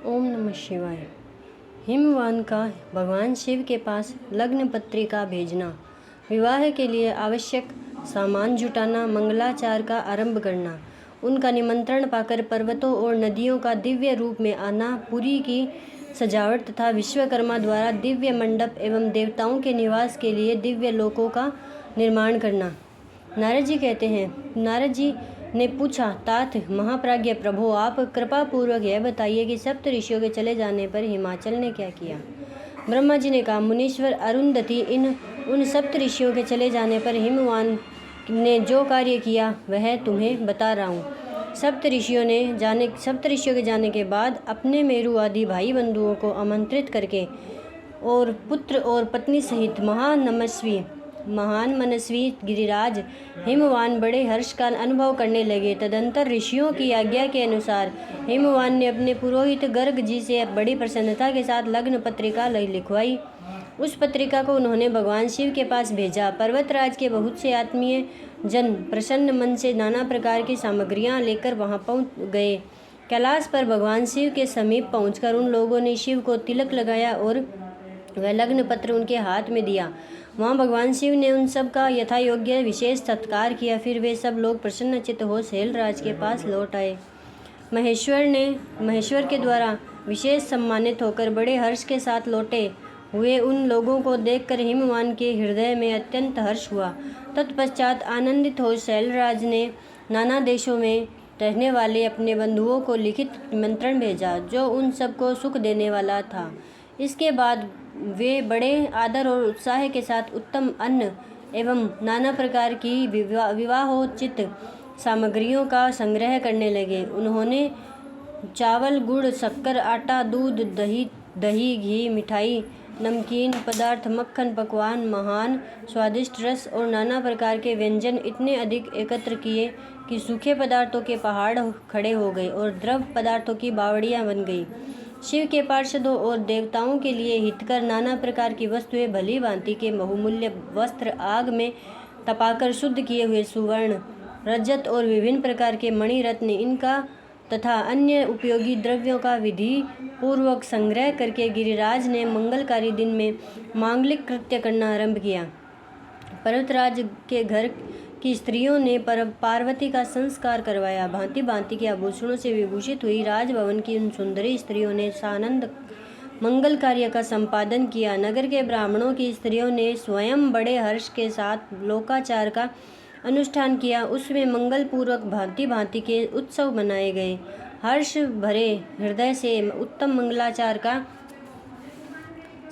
ओम नमः शिवाय। हिमवान का भगवान शिव के पास लग्न पत्रिका भेजना, विवाह के लिए आवश्यक सामान जुटाना, मंगलाचार का आरंभ करना, उनका निमंत्रण पाकर पर्वतों और नदियों का दिव्य रूप में आना, पुरी की सजावट तथा विश्वकर्मा द्वारा दिव्य मंडप एवं देवताओं के निवास के लिए दिव्य लोकों का निर्माण करना। नारद जी कहते हैं, नारद जी ने पूछा, तात महाप्राज्ञ प्रभो, आप कृपा पूर्वक यह बताइए कि सप्त ऋषियों के चले जाने पर हिमाचल ने क्या किया। ब्रह्मा जी ने कहा, मुनीश्वर अरुंधति, उन सप्त ऋषियों के चले जाने पर हिमवान ने जो कार्य किया वह तुम्हें बता रहा हूँ। सप्त ऋषियों के जाने के बाद अपने मेरु आदि भाई बंधुओं को आमंत्रित करके और पुत्र और पत्नी सहित महान मनस्वी गिरिराज हिमवान बड़े हर्ष का अनुभव करने लगे। तदंतर ऋषियों की आज्ञा के अनुसार हिमवान ने अपने पुरोहित गर्ग जी से बड़ी प्रसन्नता के साथ लग्न पत्रिका लिखवाई। उस पत्रिका को उन्होंने भगवान शिव के पास भेजा। पर्वतराज के बहुत से आत्मीय जन प्रसन्न मन से नाना प्रकार की सामग्रियां लेकर वहां पहुंच गए। कैलाश पर भगवान शिव के समीप पहुंचकर उन लोगों ने शिव को तिलक लगाया और वह लग्न पत्र उनके हाथ में दिया। वहाँ भगवान शिव ने उन सब का यथा योग्य विशेष सत्कार किया। फिर वे सब लोग प्रसन्नचित्त हो शैलराज के पास लौट आए। महेश्वर के द्वारा विशेष सम्मानित होकर बड़े हर्ष के साथ लौटे हुए उन लोगों को देखकर हिमवान के हृदय में अत्यंत हर्ष हुआ। तत्पश्चात आनंदित हो शैलराज ने नाना देशों में रहने वाले अपने बंधुओं को लिखित निमंत्रण भेजा, जो उन सबको सुख देने वाला था। इसके बाद वे बड़े आदर और उत्साह के साथ उत्तम अन्न एवं नाना प्रकार की विवाहोचित सामग्रियों का संग्रह करने लगे। उन्होंने चावल, गुड़, शक्कर, आटा, दूध, दही, घी, मिठाई, नमकीन पदार्थ, मक्खन, पकवान, महान स्वादिष्ट रस और नाना प्रकार के व्यंजन इतने अधिक एकत्र किए कि सूखे पदार्थों के पहाड़ खड़े हो गए और द्रव पदार्थों की बावड़ियां बन गई। शिव के पार्षदों और देवताओं के लिए हितकर नाना प्रकार की वस्तुएं, भली भांति के बहुमूल्य वस्त्र, आग में तपाकर शुद्ध किए हुए सुवर्ण, रजत और विभिन्न प्रकार के मणि रत्न, इनका तथा अन्य उपयोगी द्रव्यों का विधि पूर्वक संग्रह करके गिरिराज ने मंगलकारी दिन में मांगलिक कृत्य करना आरंभ किया। पर्वतराज के घर की स्त्रियों ने पार्वती का संस्कार करवाया। भांति भांति के आभूषणों से विभूषित हुई राजभवन की उन सुंदरी स्त्रियों ने सानंद मंगल कार्य का संपादन किया। नगर के ब्राह्मणों की स्त्रियों ने स्वयं बड़े हर्ष के साथ लोकाचार का अनुष्ठान किया। उसमें मंगल पूर्वक भांति भांति के उत्सव मनाए गए। हर्ष भरे हृदय से उत्तम मंगलाचार का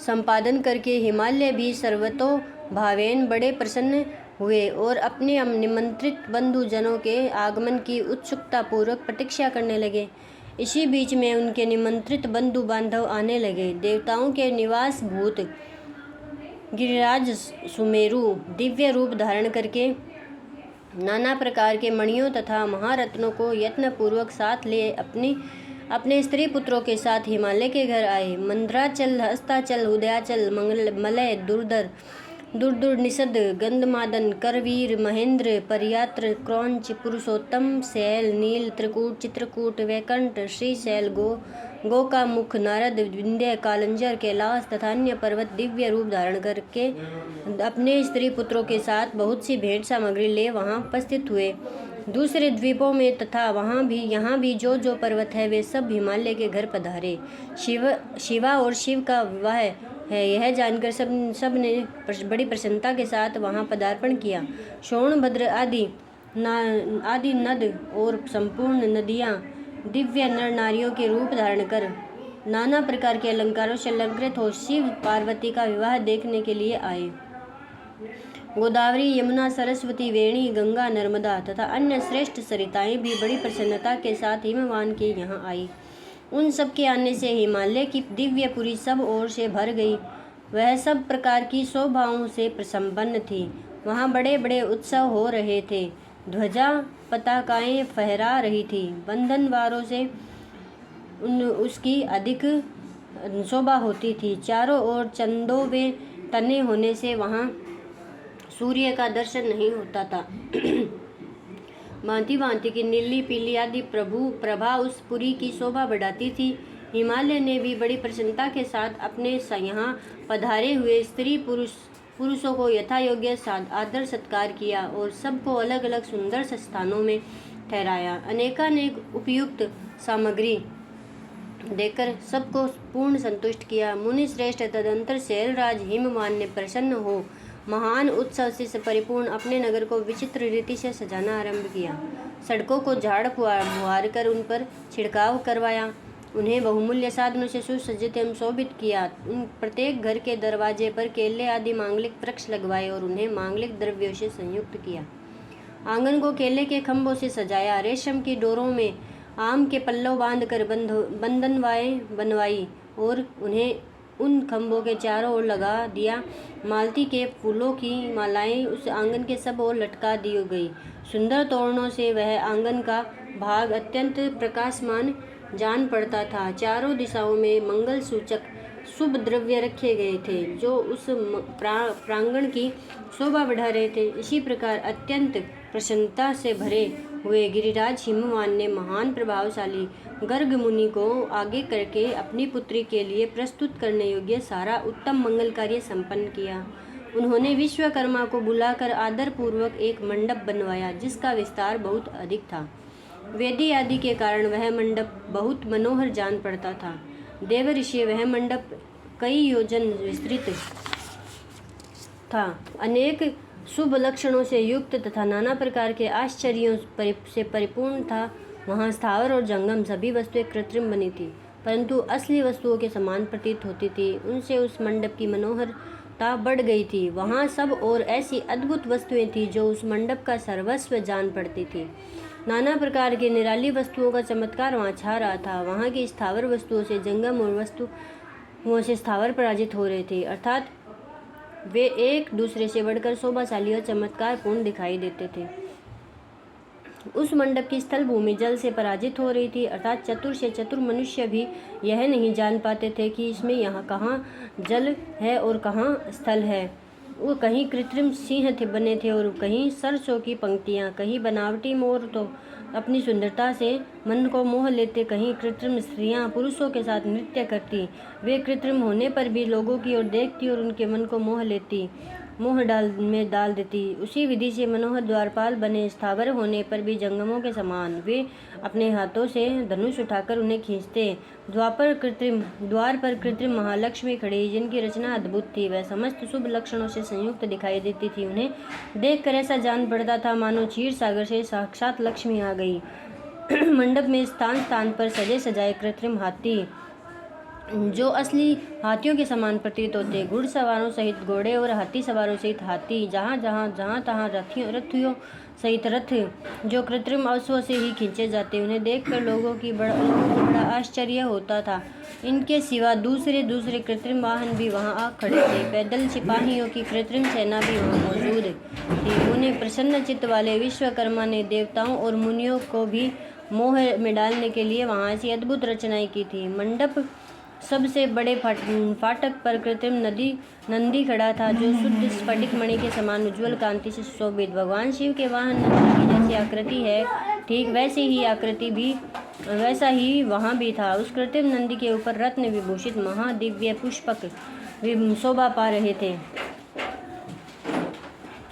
संपादन करके हिमालय भी सर्वतो भावेन बड़े प्रसन्न हुए और अपने निमंत्रित बंधु जनों के आगमन की उत्सुकता पूर्वक प्रतीक्षा करने लगे। इसी बीच में उनके निमंत्रित बंधु बांधव आने लगे। देवताओं के निवास भूत गिरिराज सुमेरु दिव्य रूप धारण करके नाना प्रकार के मणियों तथा महारत्नों को यत्न पूर्वक साथ ले अपने स्त्री पुत्रों के साथ हिमालय के घर आए। मंद्राचल, हस्ताचल, उदयाचल, मलय, दुर्दुर, निषद, गंधमादन, करवीर, महेंद्र, परियात्र, क्रौंच, पुरुषोत्तम, शैल, नील, त्रिकूट, चित्रकूट, वैकुंठ, श्रीशैल, गोकामुख, नारद, विंध्य, कालंजर, कैलाश तथा अन्य पर्वत दिव्य रूप धारण करके अपने स्त्री पुत्रों के साथ बहुत सी भेंट सामग्री ले वहां उपस्थित हुए। दूसरे द्वीपों में तथा यहाँ भी जो पर्वत है वे सब हिमालय के घर पधारे। शिवा और शिव का विवाह है यह जानकर सब ने बड़ी प्रसन्नता के साथ वहां पदार्पण किया। सोनभद्र आदि नद और संपूर्ण नदियां दिव्य नर नारियों के रूप धारण कर नाना प्रकार के अलंकारों से अलंकृत हो शिव पार्वती का विवाह देखने के लिए आए। गोदावरी, यमुना, सरस्वती, वेणी, गंगा, नर्मदा तथा अन्य श्रेष्ठ सरिताएं भी बड़ी प्रसन्नता के साथ हिमवान के यहाँ आई। उन सब के आने से हिमालय की दिव्यपुरी सब ओर से भर गई। वह सब प्रकार की शोभाओं से संपन्न थी। वहाँ बड़े बड़े उत्सव हो रहे थे। ध्वजा पताकाएं फहरा रही थी। बंधनवारों से उसकी अधिक शोभा होती थी। चारों ओर चंदों में तने होने से वहाँ सूर्य का दर्शन नहीं होता था। भांति भांति की नीली, पीली आदि प्रभा उस पुरी की शोभा बढ़ाती थी। हिमालय ने भी बड़ी प्रसन्नता के साथ अपने यहाँ पधारे हुए स्त्री पुरुषों को यथा योग्य आदर सत्कार किया और सबको अलग अलग सुंदर स्थानों में ठहराया। अनेकानेक उपयुक्त सामग्री देकर सबको पूर्ण संतुष्ट किया। मुनि श्रेष्ठ तदंतर शैलराज हिमवान ने प्रसन्न हो महान उत्सव से परिपूर्ण अपने नगर को विचित्र रीति से सजाना आरंभ किया। सड़कों को झाड़ फुहार कर उन पर छिड़काव करवाया, उन्हें बहुमूल्य साधनों से सुसज्जित एवं शोभित किया। उन प्रत्येक घर के दरवाजे पर केले आदि मांगलिक वृक्ष लगवाए और उन्हें मांगलिक द्रव्यों से संयुक्त किया। आंगन को केले के खंभों से सजाया, रेशम की डोरों में आम के पल्लव बांधकर बंधनवाएं बनवाई और उन्हें उन खंभों के चारों ओर लगा दिया। मालती के फूलों की मालाएं उस आंगन के सब ओर लटका दी गई। सुंदर तोरणों से वह आंगन का भाग अत्यंत प्रकाशमान जान पड़ता था। चारों दिशाओं में मंगल सूचक शुभ द्रव्य रखे गए थे जो उस प्रांगण की शोभा बढ़ा रहे थे। इसी प्रकार अत्यंत प्रसन्नता से भरे हुए गिरिराज हिमवान ने महान प्रभावशाली गर्ग मुनि को आगे करके अपनी पुत्री के लिए प्रस्तुत करने योग्य सारा उत्तम मंगल कार्य संपन्न किया। उन्होंने विश्वकर्मा को बुलाकर आदर पूर्वक एक मंडप बनवाया जिसका विस्तार बहुत अधिक था। वेदी आदि के कारण वह मंडप बहुत मनोहर जान पड़ता था। देवऋषि वह मंडप कई योजन विस्तृत था, अनेक शुभ लक्षणों से युक्त तथा नाना प्रकार के आश्चर्यों से परिपूर्ण था। वहाँ स्थावर और जंगम सभी वस्तुएं कृत्रिम बनी थी परंतु असली वस्तुओं के समान प्रतीत होती थी। उनसे उस मंडप की मनोहरता बढ़ गई थी। वहाँ सब और ऐसी अद्भुत वस्तुएं थी जो उस मंडप का सर्वस्व जान पड़ती थी। नाना प्रकार की निराली वस्तुओं का चमत्कार वहाँ छा रहा था। वहाँ की स्थावर वस्तुओं से जंगम और वस्तुओं से स्थावर पराजित हो रहे थे, अर्थात वे एक दूसरे से बढ़कर शोभाशाली और चमत्कारपूर्ण दिखाई देते थे। उस मंडप की स्थल भूमि जल से पराजित हो रही थी, अर्थात चतुर से चतुर मनुष्य भी यह नहीं जान पाते थे कि इसमें यहाँ कहाँ जल है और कहाँ स्थल है। वो कहीं कृत्रिम सिंह बने थे और कहीं सरसों की पंक्तियाँ, कहीं बनावटी मोर तो अपनी सुंदरता से मन को मोह लेते, कहीं कृत्रिम स्त्रियाँ पुरुषों के साथ नृत्य करती। वे कृत्रिम होने पर भी लोगों की ओर देखती और उनके मन को मोह डाल देती। उसी विधि से मनोहर द्वारपाल बने स्थावर होने पर भी जंगमों के समान वे अपने हाथों से धनुष उठाकर उन्हें खींचते। द्वार पर कृत्रिम महालक्ष्मी खड़ी जिनकी रचना अद्भुत थी, वह समस्त शुभ लक्षणों से संयुक्त दिखाई देती थी। उन्हें देखकर ऐसा जान पड़ता था मानो क्षीर सागर से साक्षात लक्ष्मी आ गई। मंडप में स्थान स्थान पर सजे सजाए कृत्रिम हाथी जो असली हाथियों के समान प्रतीत होते, घुड़सवारों सहित घोड़े और हाथी सवारों सहित हाथी, जहाँ तहाँ रथियों सहित रथ जो कृत्रिम अश्वों से ही खींचे जाते। उन्हें देखकर लोगों की बड़ा आश्चर्य होता था। इनके सिवा दूसरे कृत्रिम वाहन भी वहाँ आ खड़े थे। पैदल सिपाहियों की कृत्रिम सेना भी वहाँ मौजूद थी। उन्हें प्रसन्न चित्त वाले विश्वकर्मा ने देवताओं और मुनियों को भी मोह में डालने के लिए वहाँ ऐसी अद्भुत रचनाएं की थी। मंडप सबसे बड़े फाटक पर कृत्रिम नंदी खड़ा था जो शुद्ध स्फटिक मणि के समान उज्ज्वल कांति से सुशोभित। भगवान शिव के वाहन नंदी की जैसी आकृति है, ठीक वैसा ही वहाँ भी था। उस कृत्रिम नंदी के ऊपर रत्न विभूषित महादिव्य पुष्पक शोभा पा रहे थे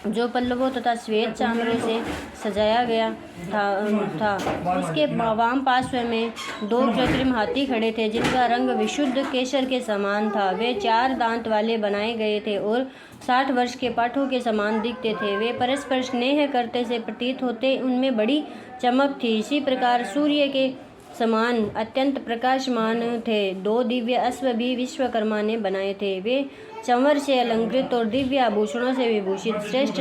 जो पल्लवों तथा श्वेत चामरों से सजाया गया था। उसके वाम पार्श्व में 2 कृत्रिम हाथी खड़े थे जिनका रंग विशुद्ध केसर के समान था। वे 4 दांत वाले बनाए गए थे और 60 वर्ष के पाठों के समान दिखते थे। वे परस्पर स्नेह करते से प्रतीत होते, उनमें बड़ी चमक थी। इसी प्रकार सूर्य के समान अत्यंत प्रकाशमान थे। 2 दिव्य अश्व भी विश्वकर्मा ने बनाए थे। वे चंवर से अलंकृत और दिव्य आभूषणों से विभूषित, श्रेष्ठ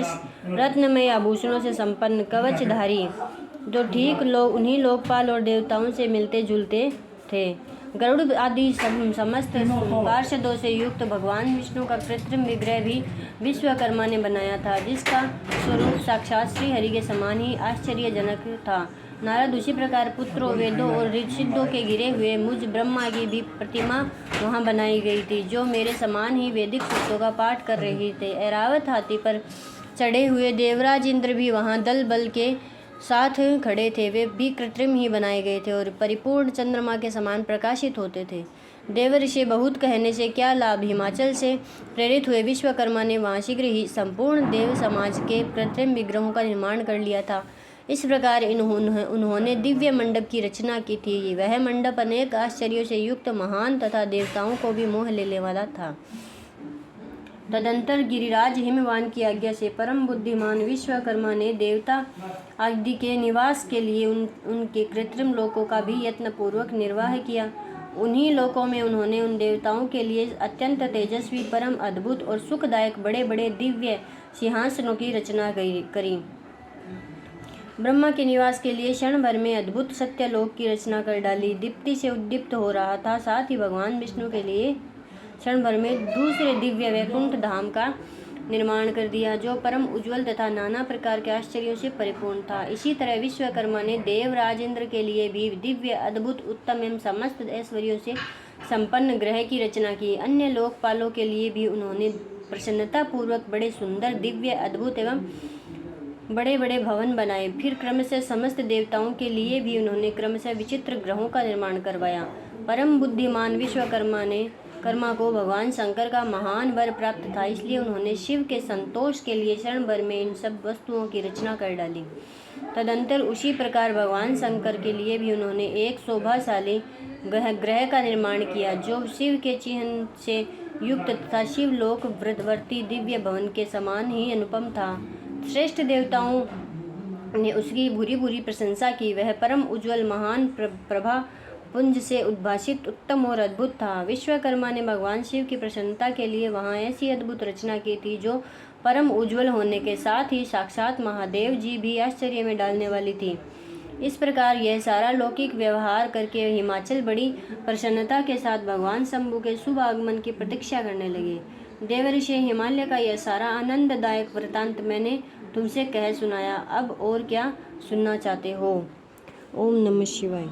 रत्नमय आभूषणों से संपन्न, कवचधारी, जो ठीक उन्हीं लोकपाल और देवताओं से मिलते जुलते थे। गरुड़ आदि समस्त पार्षदों से युक्त भगवान विष्णु का कृत्रिम विग्रह भी विश्वकर्मा ने बनाया था, जिसका स्वरूप साक्षात श्री हरि के समान ही आश्चर्यजनक था। नारद उसी प्रकार पुत्रों, वेदों और ऋषिद्यों के गिरे हुए मुझ ब्रह्मा की भी प्रतिमा वहाँ बनाई गई थी, जो मेरे समान ही वैदिक सूक्तों का पाठ कर रही थे। ऐरावत हाथी पर चढ़े हुए देवराज इंद्र भी वहाँ दल बल के साथ खड़े थे वे भी कृत्रिम ही बनाए गए थे और परिपूर्ण चंद्रमा के समान प्रकाशित होते थे। देवर्षि बहुत कहने से क्या लाभ, हिमाचल से प्रेरित हुए विश्वकर्मा ने वहाँ शीघ्र ही संपूर्ण देव समाज के कृत्रिम विग्रहों का निर्माण कर लिया था। इस प्रकार उन्होंने दिव्य मंडप की रचना की थी। वह मंडप अनेक आश्चर्यों से युक्त, महान तथा देवताओं को भी मोह लेने वाला था। तदंतर गिरिराज हिमवान की आज्ञा से परम बुद्धिमान विश्वकर्मा ने देवता आदि के निवास के लिए उनके कृत्रिम लोकों का भी यत्नपूर्वक निर्वाह किया। उन्हीं लोकों में उन्होंने उन देवताओं के लिए अत्यंत तेजस्वी, परम अद्भुत और सुखदायक बड़े बड़े दिव्य सिंहासनों की रचना करी। ब्रह्मा के निवास के लिए क्षण भर में अद्भुत सत्यलोक की रचना कर डाली। दीप्ति से उद्दीप्त हो रहा था। साथ ही भगवान विष्णु के लिए क्षण भर में दूसरे दिव्य वैकुंठ धाम का निर्माण कर दिया, जो परम उज्ज्वल तथा नाना प्रकार के आश्चर्यों से परिपूर्ण था। इसी तरह विश्वकर्मा ने देव राजेंद्र के लिए भी दिव्य, अद्भुत, उत्तम एवं समस्त ऐश्वर्यों से संपन्न ग्रह की रचना की। अन्य लोकपालों के लिए भी उन्होंने प्रसन्नता पूर्वक बड़े सुंदर, दिव्य, अद्भुत एवं बड़े बड़े भवन बनाए। फिर क्रमशः समस्त देवताओं के लिए भी उन्होंने क्रमशः विचित्र ग्रहों का निर्माण करवाया। परम बुद्धिमान विश्वकर्मा को भगवान शंकर का महान वर प्राप्त था, इसलिए उन्होंने शिव के संतोष के लिए क्षण भर में इन सब वस्तुओं की रचना कर डाली। तदंतर उसी प्रकार भगवान शंकर के लिए भी उन्होंने एक शोभाशाली ग्रह का निर्माण किया, जो शिव के चिन्ह से युक्त तथा शिवलोक व्रतवर्ती दिव्य भवन के समान ही अनुपम था। श्रेष्ठ देवताओं ने उसकी बुरी बुरी प्रशंसा की। वह परम उज्ज्वल, महान, प्रभा पुंज से उद्भासित, उत्तम और अद्भुत था। विश्वकर्मा ने भगवान शिव की प्रसन्नता के लिए वहाँ ऐसी अद्भुत रचना की थी, जो परम उज्ज्वल होने के साथ ही साक्षात महादेव जी भी आश्चर्य में डालने वाली थी। इस प्रकार यह सारा लौकिक व्यवहार करके हिमाचल बड़ी प्रसन्नता के साथ भगवान शंभु के शुभ आगमन की प्रतीक्षा करने लगे। देवर्षि, हिमालय का यह सारा आनंददायक वृतांत मैंने तुमसे कह सुनाया। अब और क्या सुनना चाहते हो? ओम नमः शिवाय।